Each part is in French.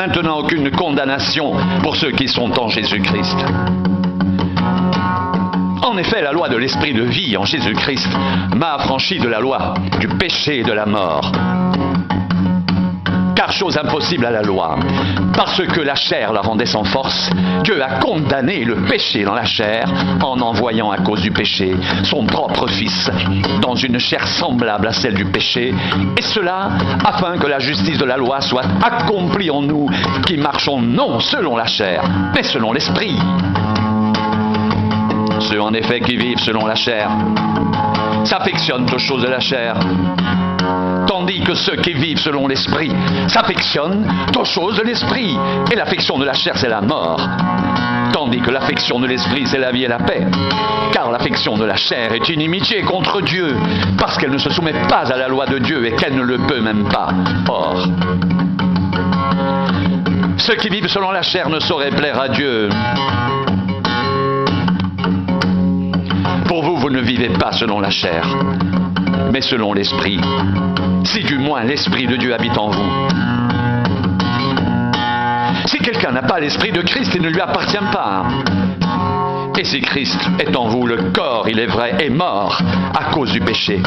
maintenant aucune condamnation pour ceux qui sont en Jésus-Christ. En effet, la loi de l'esprit de vie en Jésus-Christ m'a affranchi de la loi, du péché et de la mort. Car chose impossible à la loi, parce que la chair la rendait sans force, Dieu a condamné le péché dans la chair en envoyant à cause du péché son propre Fils dans une chair semblable à celle du péché, et cela afin que la justice de la loi soit accomplie en nous qui marchons non selon la chair, mais selon l'esprit. Ceux en effet qui vivent selon la chair s'affectionnent aux choses de la chair, tandis que ceux qui vivent selon l'esprit s'affectionnent aux choses de l'esprit. Et l'affection de la chair, c'est la mort, tandis que l'affection de l'esprit, c'est la vie et la paix. Car l'affection de la chair est inimitié contre Dieu, parce qu'elle ne se soumet pas à la loi de Dieu et qu'elle ne le peut même pas. Or, ceux qui vivent selon la chair ne sauraient plaire à Dieu. Pour vous, vous ne vivez pas selon la chair, mais selon l'esprit, si du moins l'esprit de Dieu habite en vous. Si quelqu'un n'a pas l'esprit de Christ, il ne lui appartient pas. Et si Christ est en vous, le corps, il est vrai, est mort à cause du péché,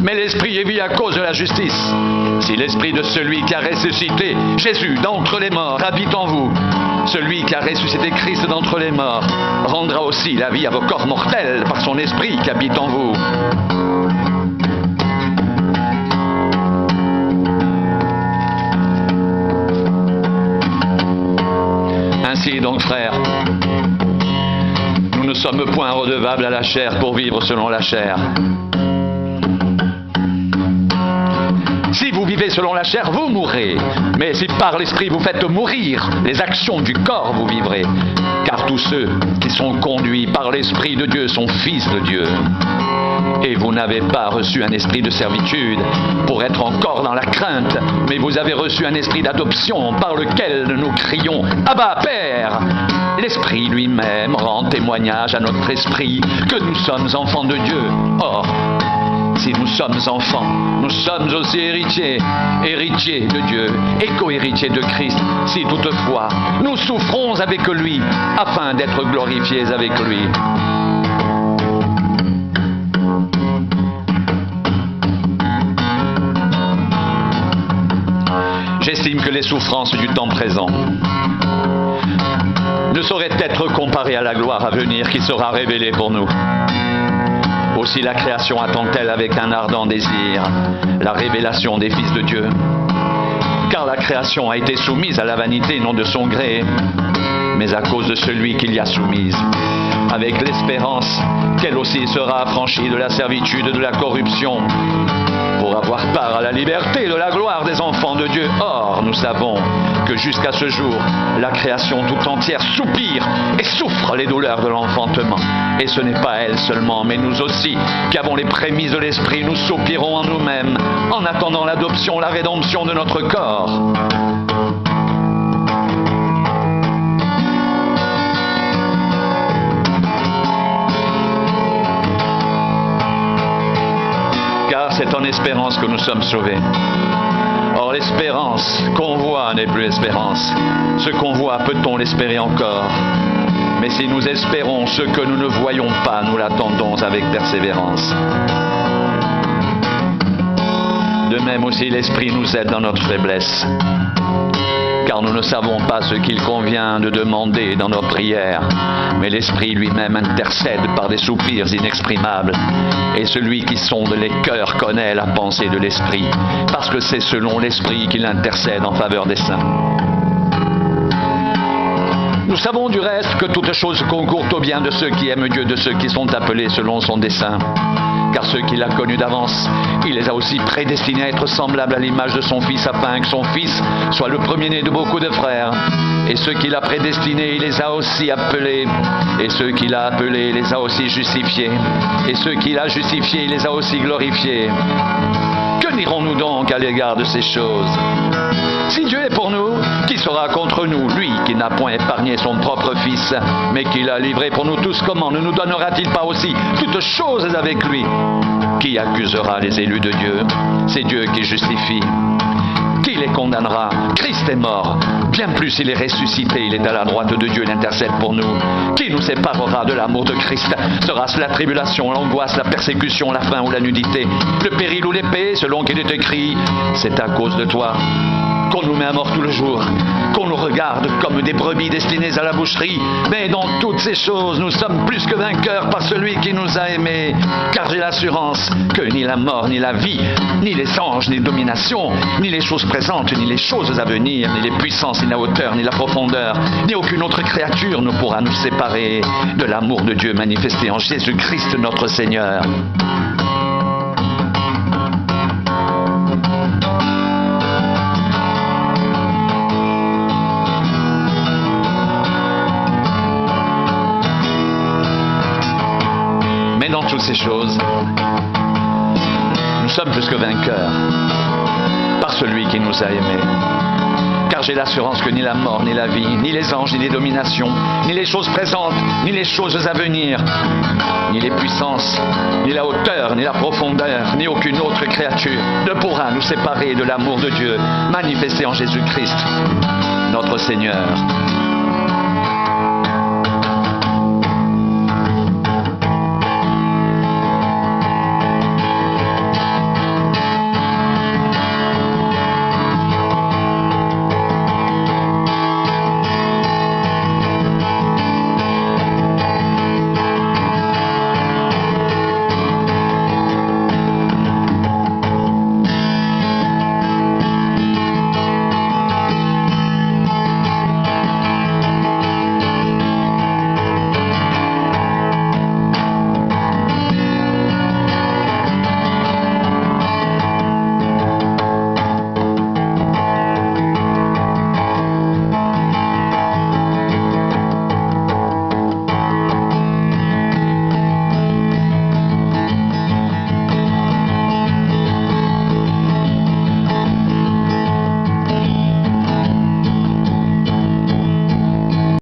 mais l'esprit est vie à cause de la justice. Si l'esprit de celui qui a ressuscité Jésus d'entre les morts habite en vous, celui qui a ressuscité Christ d'entre les morts rendra aussi la vie à vos corps mortels par son esprit qui habite en vous. Ainsi donc, frères, nous ne sommes point redevables à la chair pour vivre selon la chair. Si vous vivez selon la chair, vous mourrez. Mais si par l'esprit vous faites mourir les actions du corps, vous vivrez. Car tous ceux qui sont conduits par l'esprit de Dieu sont fils de Dieu. Et vous n'avez pas reçu un esprit de servitude pour être encore dans la crainte, mais vous avez reçu un esprit d'adoption par lequel nous crions « Abba, Père !» L'Esprit lui-même rend témoignage à notre esprit que nous sommes enfants de Dieu. Or, si nous sommes enfants, nous sommes aussi héritiers, héritiers de Dieu et co-héritiers de Christ, si toutefois nous souffrons avec lui, afin d'être glorifiés avec lui. J'estime que les souffrances du temps présent ne sauraient être comparées à la gloire à venir qui sera révélée pour nous. Aussi la création attend-elle avec un ardent désir la révélation des fils de Dieu. Car la création a été soumise à la vanité non de son gré, mais à cause de celui qui l'y a soumise, avec l'espérance qu'elle aussi sera affranchie de la servitude de la corruption, pour avoir part à la liberté de la gloire des enfants de Dieu. Or, nous savons que jusqu'à ce jour, la création tout entière soupire et souffre les douleurs de l'enfantement. Et ce n'est pas elle seulement, mais nous aussi, qui avons les prémices de l'esprit, nous soupirons en nous-mêmes, en attendant l'adoption, la rédemption de notre corps. Car c'est en espérance que nous sommes sauvés. Or, l'espérance qu'on voit n'est plus espérance. Ce qu'on voit, peut-on l'espérer encore? Mais si nous espérons ce que nous ne voyons pas, nous l'attendons avec persévérance. De même aussi, l'Esprit nous aide dans notre faiblesse. Car nous ne savons pas ce qu'il convient de demander dans nos prières, mais l'Esprit lui-même intercède par des soupirs inexprimables. Et celui qui sonde les cœurs connaît la pensée de l'Esprit, parce que c'est selon l'Esprit qu'il intercède en faveur des saints. Nous savons du reste que toutes choses concourent au bien de ceux qui aiment Dieu, de ceux qui sont appelés selon son dessein. Car ceux qu'il a connus d'avance, il les a aussi prédestinés à être semblables à l'image de son Fils, afin que son Fils soit le premier-né de beaucoup de frères. Et ceux qu'il a prédestinés, il les a aussi appelés. Et ceux qu'il a appelés, il les a aussi justifiés. Et ceux qu'il a justifiés, il les a aussi glorifiés. Que dirons-nous donc à l'égard de ces choses? Si Dieu est pour nous, qui sera contre nous? Lui qui n'a point épargné son propre Fils, mais qui l'a livré pour nous tous, comment ne nous donnera-t-il pas aussi toutes choses avec lui? Qui accusera les élus de Dieu? C'est Dieu qui justifie. Qui les condamnera? Christ est mort. Bien plus, il est ressuscité. Il est à la droite de Dieu. Il intercède pour nous. Qui nous séparera de l'amour de Christ? Sera-ce la tribulation, l'angoisse, la persécution, la faim ou la nudité, le péril ou l'épée, selon qu'il est écrit? C'est à cause de toi qu'on nous met à mort tout le jour, qu'on nous regarde comme des brebis destinées à la boucherie. Mais dans toutes ces choses, nous sommes plus que vainqueurs par celui qui nous a aimés. Car j'ai l'assurance que ni la mort, ni la vie, ni les anges, ni les dominations, ni les choses présentes, ni les choses à venir, ni les puissances, ni la hauteur, ni la profondeur, ni aucune autre créature ne pourra nous séparer de l'amour de Dieu manifesté en Jésus-Christ notre Seigneur. Mais dans toutes ces choses, nous sommes plus que vainqueurs par celui qui nous a aimés. Car j'ai l'assurance que ni la mort, ni la vie, ni les anges, ni les dominations, ni les choses présentes, ni les choses à venir, ni les puissances, ni la hauteur, ni la profondeur, ni aucune autre créature ne pourra nous séparer de l'amour de Dieu manifesté en Jésus-Christ, notre Seigneur.